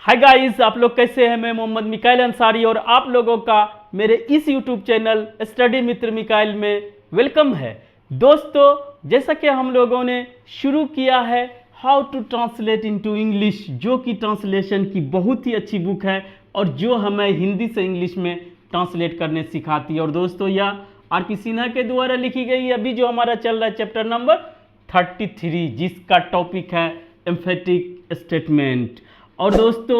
Hi guys, आप लोग कैसे हैं। मैं मोहम्मद मिकाइल अंसारी और आप लोगों का मेरे इस यूट्यूब चैनल स्टडी मित्र मिकाइल में वेलकम है। दोस्तों, जैसा कि हम लोगों ने शुरू किया है how to translate into English, जो कि ट्रांसलेशन की बहुत ही अच्छी बुक है और जो हमें हिंदी से इंग्लिश में ट्रांसलेट करने सिखाती है। और दोस्तों, यह आर.पी. सिन्हा के द्वारा लिखी गई अभी जो हमारा चल रहा है चैप्टर नंबर 33, जिसका टॉपिक है एम्फेटिक स्टेटमेंट। और दोस्तों,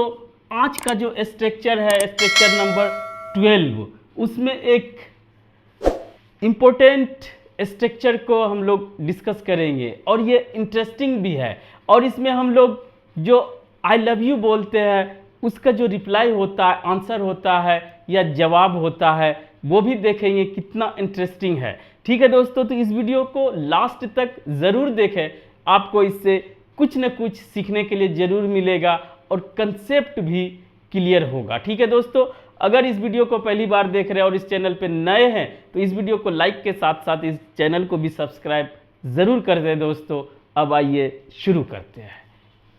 आज का जो स्ट्रक्चर है स्ट्रक्चर नंबर 12, उसमें एक इम्पोर्टेंट स्ट्रक्चर को हम लोग डिस्कस करेंगे और ये इंटरेस्टिंग भी है। और इसमें हम लोग जो आई लव यू बोलते हैं उसका जो रिप्लाई होता है, आंसर होता है या जवाब होता है, वो भी देखेंगे कितना इंटरेस्टिंग है। ठीक है दोस्तों, तो इस वीडियो को लास्ट तक ज़रूर देखें, आपको इससे कुछ न कुछ सीखने के लिए ज़रूर मिलेगा और कंसेप्ट भी क्लियर होगा। ठीक है दोस्तों, अगर इस वीडियो को पहली बार देख रहे हैं और इस चैनल पे नए हैं तो इस वीडियो को लाइक के साथ साथ इस चैनल को भी सब्सक्राइब ज़रूर कर दें। दोस्तों, अब आइए शुरू करते हैं।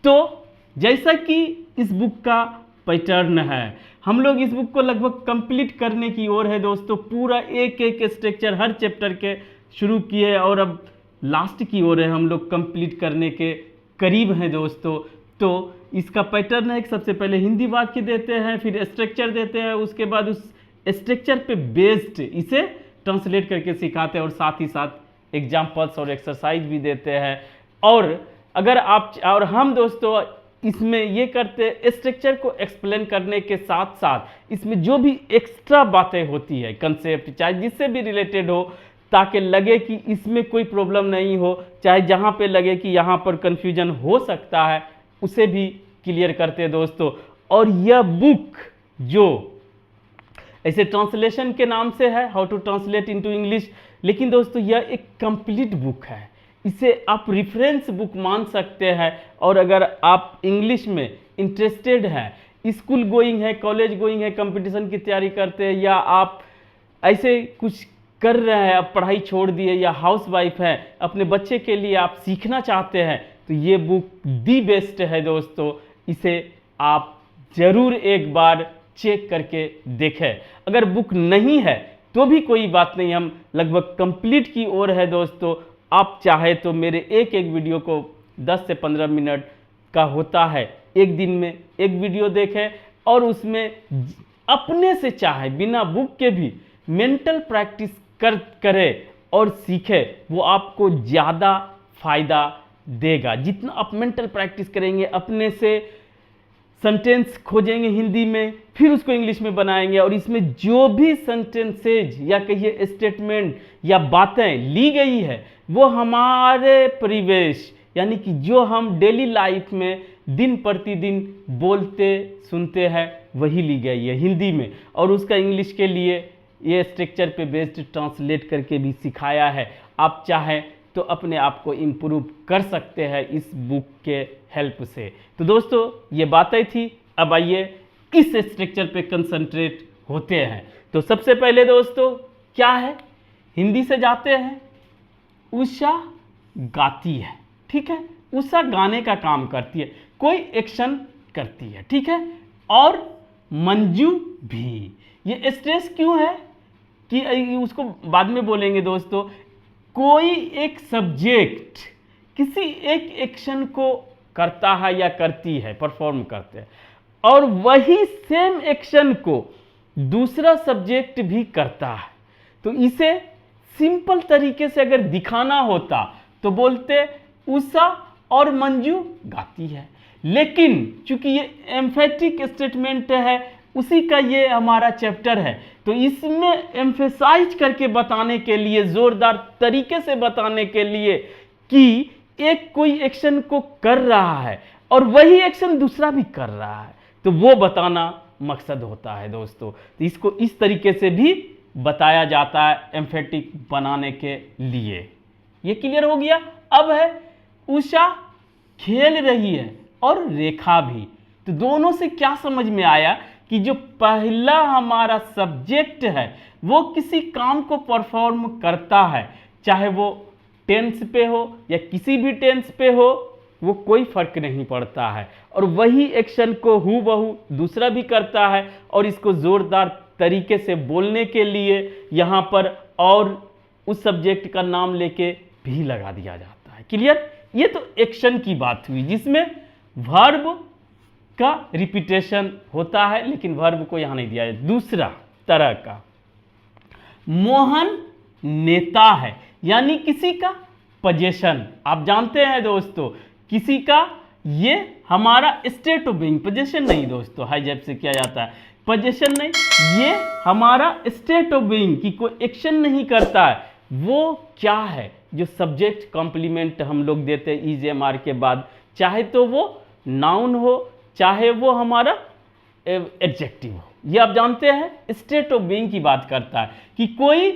तो जैसा कि इस बुक का पैटर्न है, हम लोग इस बुक को लगभग कंप्लीट करने की ओर है दोस्तों। पूरा एक एक स्ट्रक्चर हर चैप्टर के शुरू किए और अब लास्ट की ओर है, हम लोग कंप्लीट करने के करीब हैं दोस्तों। तो इसका पैटर्न है कि सबसे पहले हिंदी वाक्य देते हैं, फिर स्ट्रक्चर देते हैं, उसके बाद उस स्ट्रक्चर पे बेस्ड इसे ट्रांसलेट करके सिखाते हैं और साथ ही साथ एग्जाम्पल्स और एक्सरसाइज भी देते हैं। और अगर आप और हम दोस्तों इसमें ये करते हैं, स्ट्रक्चर को एक्सप्लेन करने के साथ साथ इसमें जो भी एक्स्ट्रा बातें होती है, कंसेप्ट चाहे जिससे भी रिलेटेड हो, ताकि लगे कि इसमें कोई प्रॉब्लम नहीं हो, चाहे जहाँ पे लगे कि यहाँ पर कन्फ्यूजन हो सकता है उसे भी क्लियर करते हैं दोस्तों। और यह बुक जो ऐसे ट्रांसलेशन के नाम से है how to translate into English, लेकिन दोस्तों यह एक कंप्लीट बुक है। इसे आप रेफरेंस बुक मान सकते हैं। और अगर आप इंग्लिश में इंटरेस्टेड हैं, स्कूल गोइंग है, कॉलेज गोइंग है, कंपटीशन की तैयारी करते हैं, या आप ऐसे कुछ कर रहे हैं, अब पढ़ाई छोड़ दिए, या हाउस वाइफ है, अपने बच्चे के लिए आप सीखना चाहते हैं, तो ये बुक दी बेस्ट है दोस्तों। इसे आप ज़रूर एक बार चेक करके देखें। अगर बुक नहीं है तो भी कोई बात नहीं, हम लगभग कंप्लीट की ओर है दोस्तों। आप चाहे तो मेरे एक एक वीडियो को 10 से 15 मिनट का होता है, एक दिन में एक वीडियो देखें और उसमें अपने से चाहे बिना बुक के भी मेंटल प्रैक्टिस करे और सीखे, वो आपको ज़्यादा फायदा देगा। जितना आप मेंटल प्रैक्टिस करेंगे, अपने से सेंटेंस खोजेंगे हिंदी में, फिर उसको इंग्लिश में बनाएंगे और इसमें जो भी सेंटेंसेज या कहिए स्टेटमेंट या बातें ली गई है वो हमारे परिवेश यानी कि जो हम डेली लाइफ में दिन प्रतिदिन बोलते सुनते हैं वही ली गई है हिंदी में, और उसका इंग्लिश के लिए ये स्ट्रक्चर पे बेस्ड ट्रांसलेट करके भी सिखाया है। आप चाहें तो अपने आप को इम्प्रूव कर सकते हैं इस बुक के हेल्प से। तो दोस्तों, ये बातें थी, अब आइए इस स्ट्रक्चर पे कंसंट्रेट होते हैं। तो सबसे पहले दोस्तों क्या है, हिंदी से जाते हैं। उषा गाती है, ठीक है, उषा गाने का काम करती है, कोई एक्शन करती है, ठीक है। और मंजू भी, ये स्ट्रेस क्यों है कि उसको बाद में बोलेंगे दोस्तों। कोई एक सब्जेक्ट किसी एक एक्शन को करता है या करती है, परफॉर्म करते हैं, और वही सेम एक्शन को दूसरा सब्जेक्ट भी करता है। तो इसे सिंपल तरीके से अगर दिखाना होता तो बोलते उषा और मंजू गाती है। लेकिन चूंकि ये एम्फेटिक स्टेटमेंट है, उसी का ये हमारा चैप्टर है, तो इसमें एम्फेसाइज करके बताने के लिए, जोरदार तरीके से बताने के लिए कि एक कोई एक्शन को कर रहा है और वही एक्शन दूसरा भी कर रहा है, तो वो बताना मकसद होता है दोस्तों। तो इसको इस तरीके से भी बताया जाता है एम्फेटिक बनाने के लिए। ये क्लियर हो गया। अब है उषा खेल रही है और रेखा भी। तो दोनों से क्या समझ में आया कि जो पहला हमारा सब्जेक्ट है वो किसी काम को परफॉर्म करता है, चाहे वो टेंस पे हो या किसी भी टेंस पे हो, वो कोई फर्क नहीं पड़ता है, और वही एक्शन को हूबहू दूसरा भी करता है, और इसको जोरदार तरीके से बोलने के लिए यहाँ पर और उस सब्जेक्ट का नाम लेके भी लगा दिया जाता है। क्लियर? ये तो एक्शन की बात हुई जिसमें वर्ब का रिपीटेशन होता है, लेकिन वर्ब को यहाँ नहीं दिया है। दूसरा तरह का, मोहन नेता है, यानी किसी का पोजीशन। आप जानते हैं दोस्तों, किसी का, ये हमारा स्टेट ऑफ बीइंग, पोजीशन नहीं दोस्तों, हाईजैप से किया जाता है, पोजीशन नहीं, ये हमारा स्टेट ऑफ बीइंग की कोई एक्शन नहीं करता है। वो क्या है? जो सब्जेक्ट कॉम्प्लीमेंट हम लोग देते हैं इज एम आर के बाद, चाहे तो वो नाउन हो, चाहे वो हमारा एडजेक्टिव हो। ये आप जानते हैं स्टेट ऑफ बीइंग की बात करता है कि कोई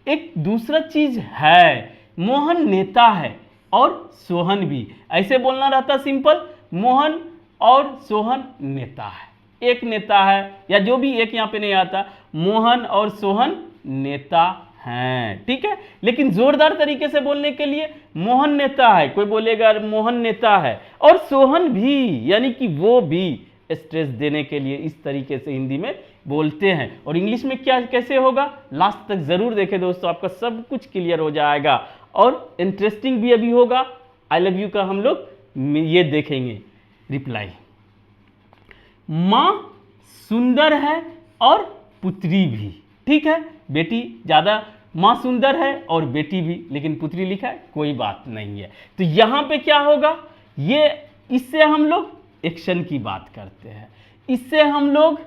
एक दूसरा चीज है। मोहन नेता है और सोहन भी, ऐसे बोलना रहता सिंपल, मोहन और सोहन नेता है, एक नेता है, या जो भी एक यहाँ पे नहीं आता, मोहन और सोहन नेता हैं, ठीक है। लेकिन जोरदार तरीके से बोलने के लिए मोहन नेता है, कोई बोलेगा मोहन नेता है, और सोहन भी, यानी कि वो भी, स्ट्रेस देने के लिए इस तरीके से हिंदी में बोलते हैं। और इंग्लिश में क्या कैसे होगा, लास्ट तक जरूर देखें दोस्तों, आपका सब कुछ क्लियर हो जाएगा, और इंटरेस्टिंग भी अभी होगा। आई लव यू का हम लोग ये देखेंगे रिप्लाई। माँ सुंदर है और पुत्री भी, ठीक है, बेटी ज़्यादा, माँ सुंदर है और बेटी भी, लेकिन पुत्री लिखा है, कोई बात नहीं है। तो यहाँ पे क्या होगा, ये इससे हम लोग एक्शन की बात करते हैं, इससे हम लोग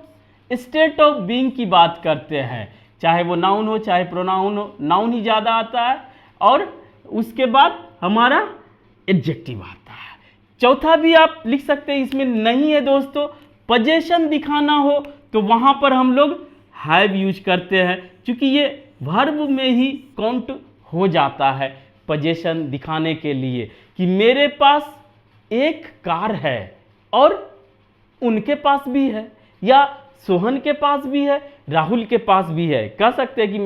स्टेट ऑफ बीइंग की बात करते हैं, चाहे वो नाउन हो चाहे प्रोनाउन हो, नाउन ही ज़्यादा आता है, और उसके बाद हमारा एडजेक्टिव आता है। चौथा भी आप लिख सकते हैं, इसमें नहीं है दोस्तों, पोजीशन दिखाना हो तो वहाँ पर हम लोग हैव यूज करते हैं, क्योंकि ये वर्ब में ही काउंट हो जाता है पोजीशन दिखाने के लिए, कि मेरे पास एक कार है और उनके पास भी है, या सोहन के पास भी है, राहुल के पास भी है। कह सकते हैं कि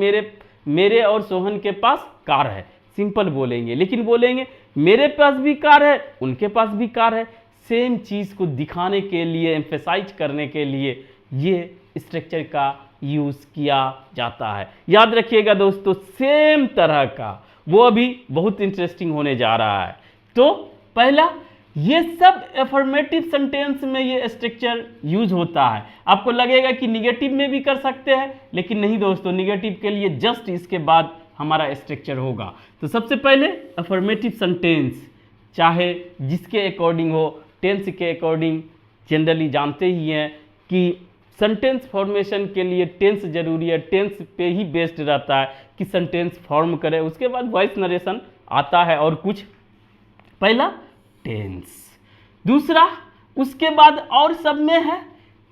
मेरे और सोहन के पास कार है, सिंपल बोलेंगे, लेकिन बोलेंगे मेरे पास भी कार है, उनके पास भी कार है। सेम चीज़ को दिखाने के लिए, एम्फेसाइज करने के लिए ये स्ट्रक्चर का यूज़ किया जाता है। याद रखिएगा दोस्तों, सेम तरह का, वो अभी बहुत इंटरेस्टिंग होने जा रहा है। तो पहला, ये सब एफर्मेटिव सेंटेंस में ये स्ट्रक्चर यूज होता है। आपको लगेगा कि निगेटिव में भी कर सकते हैं, लेकिन नहीं दोस्तों, निगेटिव के लिए जस्ट इसके बाद हमारा स्ट्रक्चर होगा। तो सबसे पहले एफर्मेटिव सेंटेंस, चाहे जिसके अकॉर्डिंग हो, टेंस के अकॉर्डिंग, जनरली जानते ही हैं कि सेंटेंस फॉर्मेशन के लिए टेंस जरूरी है, टेंस पे ही बेस्ड रहता है कि सेंटेंस फॉर्म करे, उसके बाद वॉइस नरेशन आता है और कुछ। पहला टेंस, दूसरा उसके बाद और सब में है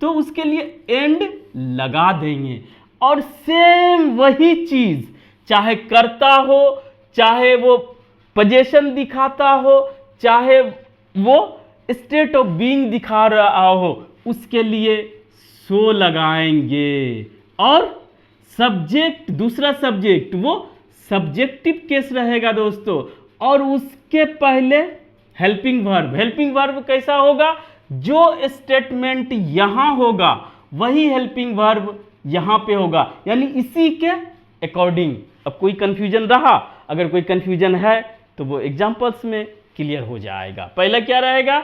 तो उसके लिए एंड लगा देंगे, और सेम वही चीज चाहे करता हो, चाहे वो पोजीशन दिखाता हो, चाहे वो स्टेट ऑफ बीइंग दिखा रहा हो, उसके लिए सो लगाएंगे। और सब्जेक्ट, दूसरा सब्जेक्ट वो सब्जेक्टिव केस रहेगा दोस्तों, और उसके पहले हेल्पिंग वर्ब। हेल्पिंग वर्ब कैसा होगा, जो स्टेटमेंट यहां होगा वही हेल्पिंग वर्ब यहां पे होगा, यानी इसी के अकॉर्डिंग। अब कोई कंफ्यूजन रहा, अगर कोई कंफ्यूजन है तो वो एग्जांपल्स में क्लियर हो जाएगा। पहला क्या रहेगा,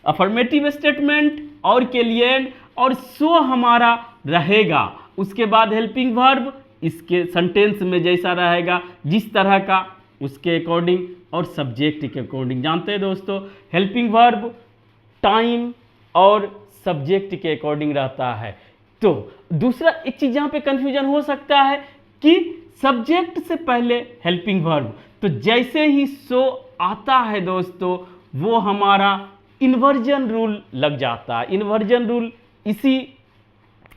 अफर्मेटिव स्टेटमेंट और के लिए एंड, और सो हमारा रहेगा। उसके बाद हेल्पिंग वर्ब इसके सेंटेंस में जैसा रहेगा, जिस तरह का, उसके अकॉर्डिंग, और सब्जेक्ट के अकॉर्डिंग। जानते हैं दोस्तों, हेल्पिंग वर्ब टाइम और सब्जेक्ट के अकॉर्डिंग रहता है। तो दूसरा एक चीज यहाँ पे कंफ्यूजन हो सकता है कि सब्जेक्ट से पहले हेल्पिंग वर्ब, तो जैसे ही सो आता है दोस्तों, वो हमारा इन्वर्जन रूल लग जाता है। इन्वर्जन रूल इसी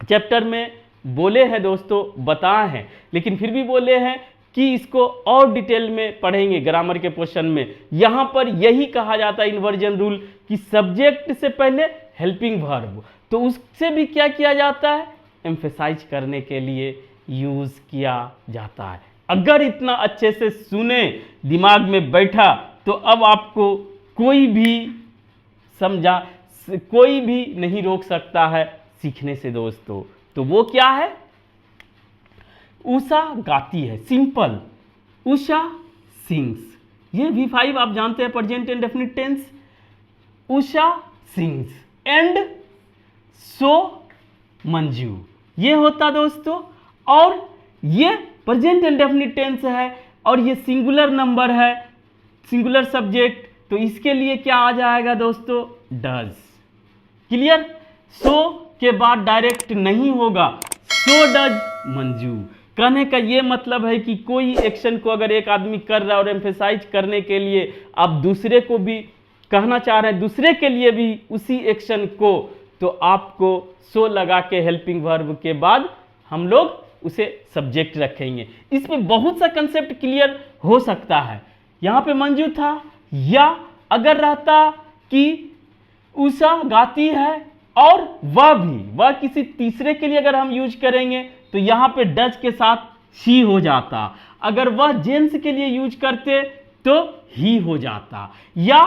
चैप्टर में बोले हैं दोस्तों, बताए हैं, लेकिन फिर भी बोले हैं कि इसको और डिटेल में पढ़ेंगे ग्रामर के पोर्शन में। यहाँ पर यही कहा जाता है इन्वर्जन रूल, कि सब्जेक्ट से पहले हेल्पिंग वर्ब, तो उससे भी क्या किया जाता है, एम्फेसाइज करने के लिए यूज किया जाता है। अगर इतना अच्छे से सुने, दिमाग में बैठा, तो अब आपको कोई भी समझा, कोई भी नहीं रोक सकता है सीखने से दोस्तों। तो वो क्या है? उषा गाती है, सिंपल, उषा सिंग्स। ये V5 आप जानते हैं, present indefinite tense, Usha sings and so Manju, ये होता दोस्तों। और ये प्रेजेंट इंडेफिनिट टेंस है और ये सिंगुलर नंबर है, सिंगुलर सब्जेक्ट, तो इसके लिए क्या आ जाएगा दोस्तों? डज। क्लियर? सो के बाद डायरेक्ट नहीं होगा, सो डज मंजू। कहने का ये मतलब है कि कोई एक्शन को अगर एक आदमी कर रहा है और एम्फेसाइज करने के लिए आप दूसरे को भी कहना चाह रहे हैं, दूसरे के लिए भी उसी एक्शन को, तो आपको सो लगा के हेल्पिंग वर्ब के बाद हम लोग उसे सब्जेक्ट रखेंगे। इसमें बहुत सा कंसेप्ट क्लियर हो सकता है। यहाँ पे मंजू था, या अगर रहता कि उषा गाती है और वह किसी तीसरे के लिए अगर हम यूज करेंगे तो यहाँ पे डज के साथ शी हो जाता। अगर वह जेंट्स के लिए यूज करते तो ही हो जाता। या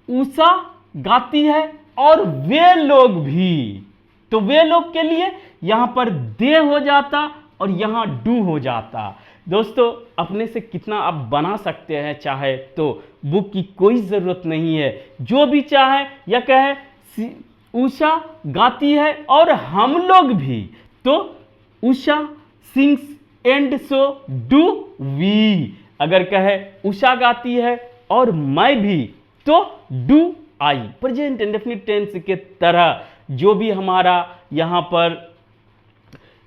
उषा गाती है और वे लोग भी, तो वे लोग के लिए यहाँ पर दे हो जाता और यहाँ डू हो जाता। दोस्तों अपने से कितना आप बना सकते हैं, चाहे तो बुक की कोई ज़रूरत नहीं है, जो भी चाहे या कहे उषा गाती है और हम लोग भी, तो Usha sings and so do we. अगर कहे उषा गाती है और मैं भी, तो do I. Present indefinite tense के तरह जो भी हमारा यहाँ पर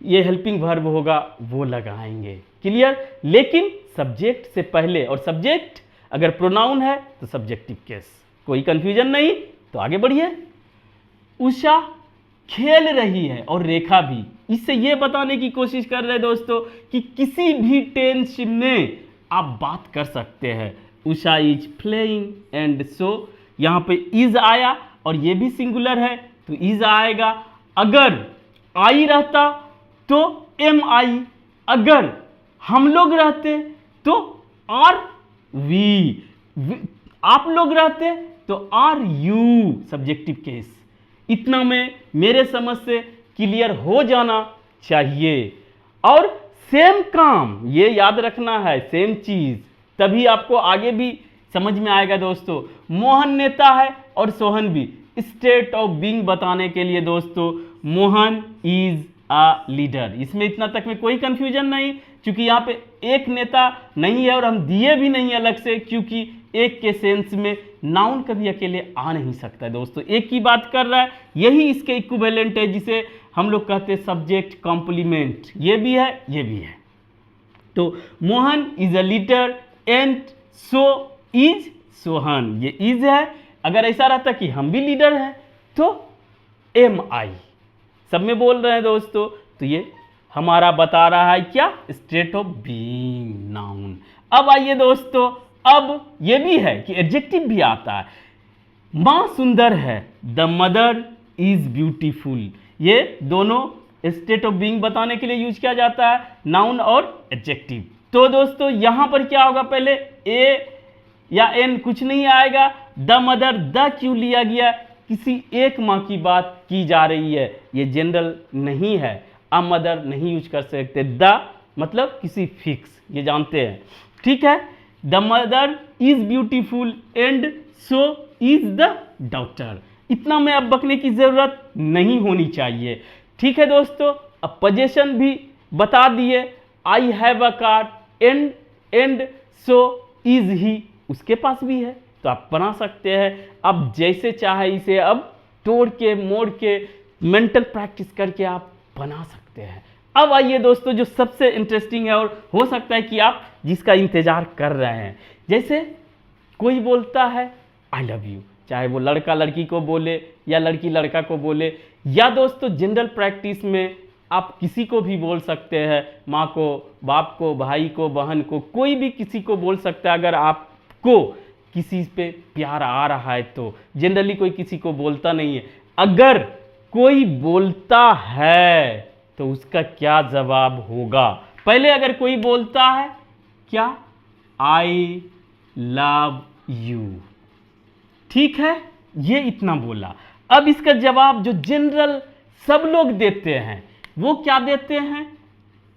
ये हेल्पिंग वर्ब होगा वो लगाएंगे। क्लियर? लेकिन सब्जेक्ट से पहले, और सब्जेक्ट अगर प्रोनाउन है तो सब्जेक्टिव केस। कोई कंफ्यूजन नहीं, तो आगे बढ़िए। उषा खेल रही है और रेखा भी, इससे ये बताने की कोशिश कर रहे हैं दोस्तों कि किसी भी टेंस में आप बात कर सकते हैं। Usha is playing and so, यहाँ पे इज आया और ये भी सिंगुलर है तो इज आएगा। अगर आई रहता तो एम आई, अगर हम लोग रहते तो आर वी, आप लोग रहते तो आर यू, सब्जेक्टिव केस। इतना में मेरे समझ से क्लियर हो जाना चाहिए। और सेम काम, ये याद रखना है, सेम चीज, तभी आपको आगे भी समझ में आएगा दोस्तों। मोहन नेता है और सोहन भी, स्टेट ऑफ बीइंग बताने के लिए दोस्तों मोहन इज अ लीडर। इसमें इतना तक में कोई कंफ्यूजन नहीं, क्योंकि यहाँ पे एक नेता नहीं है और हम दिए भी नहीं अलग से, क्योंकि एक के सेंस में नाउन कभी अकेले आ नहीं सकता है दोस्तों। एक की बात कर रहा है, यही इसके इक्विवेलेंट है, जिसे हम लोग कहते हैं सब्जेक्ट कॉम्प्लीमेंट। ये भी है, ये भी है। तो Mohan is a leader and so is Sohan, ये इज है। अगर ऐसा रहता कि हम भी लीडर हैं तो एम आई, सब में बोल रहे हैं दोस्तों, तो ये हमारा बता रहा है क्या? State of being, noun. अब आइए दोस्तों, अब ये भी है कि एडजेक्टिव भी आता है। माँ सुंदर है, द मदर इज ब्यूटीफुल, ये दोनों स्टेट ऑफ बीइंग बताने के लिए यूज किया जाता है, नाउन और एडजेक्टिव। तो दोस्तों यहां पर क्या होगा? पहले ए या एन कुछ नहीं आएगा। द मदर, द क्यों लिया गया? किसी एक माँ की बात की जा रही है, ये जनरल नहीं है। अ मदर नहीं यूज कर सकते, द मतलब किसी फिक्स, ये जानते हैं, ठीक है। The mother is beautiful and so is the daughter. इतना में अब बकने की जरूरत नहीं होनी चाहिए, ठीक है दोस्तों। अब पोजेशन भी बता दिए, I have a car and so is he, उसके पास भी है, तो आप बना सकते हैं। अब जैसे चाहे इसे अब तोड़ के मोड़ के मेंटल प्रैक्टिस करके आप बना सकते हैं। अब आइए दोस्तों, जो सबसे इंटरेस्टिंग है और हो सकता है कि आप जिसका इंतजार कर रहे हैं, जैसे कोई बोलता है आई लव यू, चाहे वो लड़का लड़की को बोले या लड़की लड़का को बोले, या दोस्तों जनरल प्रैक्टिस में आप किसी को भी बोल सकते हैं, माँ को, बाप को, भाई को, बहन को, कोई भी किसी को बोल सकता है। अगर आपको किसी पे प्यार आ रहा है तो जनरली कोई किसी को बोलता नहीं है। अगर कोई बोलता है तो उसका क्या जवाब होगा? पहले अगर कोई बोलता है क्या? आई लव यू, ठीक है, ये इतना बोला। अब इसका जवाब जो जनरल सब लोग देते हैं वो क्या देते हैं?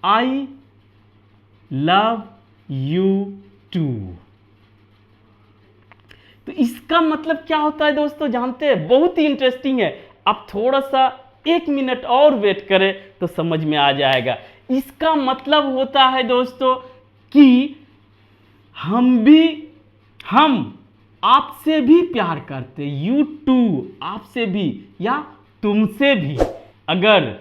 I love you too. तो इसका मतलब क्या होता है दोस्तों, जानते हैं? बहुत ही इंटरेस्टिंग है। आप थोड़ा सा 1 मिनट और वेट करें तो समझ में आ जाएगा। इसका मतलब होता है दोस्तों कि हम आपसे भी प्यार करते, यू टू, आपसे भी या तुमसे भी। अगर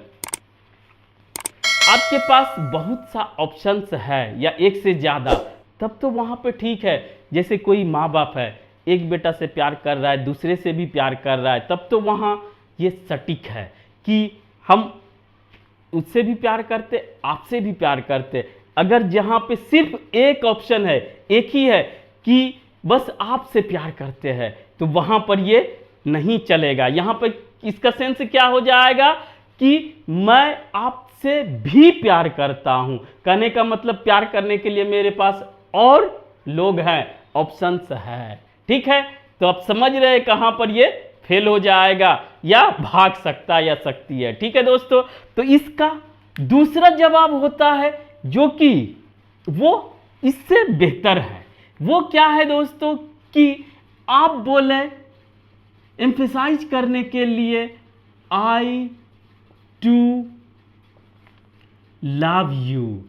आपके पास बहुत सा ऑप्शंस है या एक से ज़्यादा, तब तो वहाँ पे ठीक है। जैसे कोई माँ बाप है, एक बेटा से प्यार कर रहा है, दूसरे से भी प्यार कर रहा है, तब तो वहाँ ये सटीक है कि हम उससे भी प्यार करते, आपसे भी प्यार करते। अगर जहाँ पे सिर्फ एक ऑप्शन है, एक ही है कि बस आपसे प्यार करते हैं, तो वहाँ पर ये नहीं चलेगा। यहाँ पर इसका सेंस क्या हो जाएगा कि मैं आपसे भी प्यार करता हूँ। कहने का मतलब प्यार करने के लिए मेरे पास और लोग हैं, ऑप्शंस है। ठीक है, तो आप समझ रहे हैं कहाँ पर ये फेल हो जाएगा या भाग सकता या सकती है। ठीक है दोस्तों, तो इसका दूसरा जवाब होता है जो कि वो इससे बेहतर है। वो क्या है दोस्तों कि आप बोले एम्फेसाइज करने के लिए आई टू लव यू।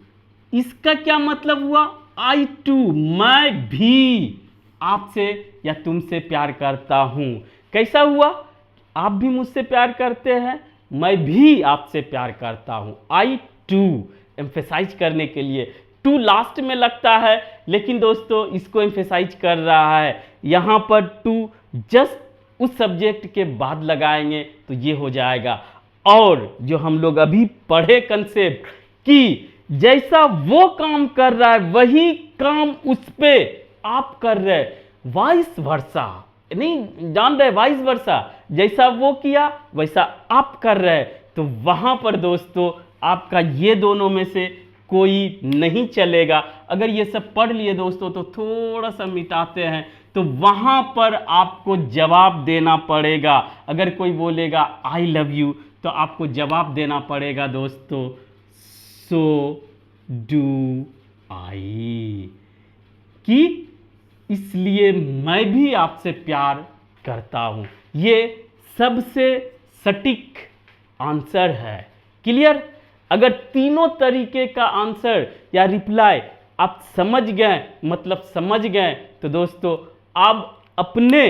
इसका क्या मतलब हुआ? आई टू, मैं भी आपसे या तुमसे प्यार करता हूं। कैसा हुआ? आप भी मुझसे प्यार करते हैं, मैं भी आपसे प्यार करता हूं। आई टू एम्फेसाइज करने के लिए, टू लास्ट में लगता है, लेकिन दोस्तों इसको एम्फेसाइज कर रहा है। यहां पर टू जस्ट उस सब्जेक्ट के बाद लगाएंगे तो ये हो जाएगा। और जो हम लोग अभी पढ़े कंसेप्ट कि जैसा वो काम कर रहा है वही काम उस पे आप कर रहे, वाइस वर्सा, नहीं जान रहे, वाइस वर्सा, जैसा वो किया वैसा आप कर रहे। तो वहां पर दोस्तों आपका ये दोनों में से कोई नहीं चलेगा। अगर ये सब पढ़ लिए दोस्तों तो थोड़ा सा मिटाते हैं, तो वहां पर आपको जवाब देना पड़ेगा। अगर कोई बोलेगा आई लव यू तो आपको जवाब देना पड़ेगा दोस्तों सो डू आई, कि इसलिए मैं भी आपसे प्यार करता हूं। ये सबसे सटीक आंसर है। क्लियर? अगर तीनों तरीके का आंसर या रिप्लाई आप समझ गए, मतलब समझ गए, तो दोस्तों आप अपने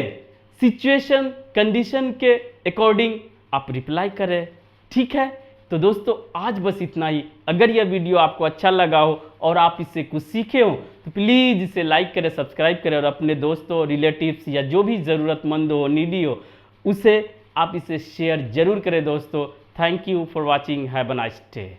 सिचुएशन कंडीशन के अकॉर्डिंग आप रिप्लाई करें। ठीक है, तो दोस्तों आज बस इतना ही। अगर यह वीडियो आपको अच्छा लगा हो और आप इससे कुछ सीखे हो तो प्लीज़ इसे लाइक करें, सब्सक्राइब करें और अपने दोस्तों, रिलेटिव्स या जो भी ज़रूरतमंद हो, नीडी हो, उसे आप इसे शेयर जरूर करें दोस्तों। Thank you for watching, have a nice day.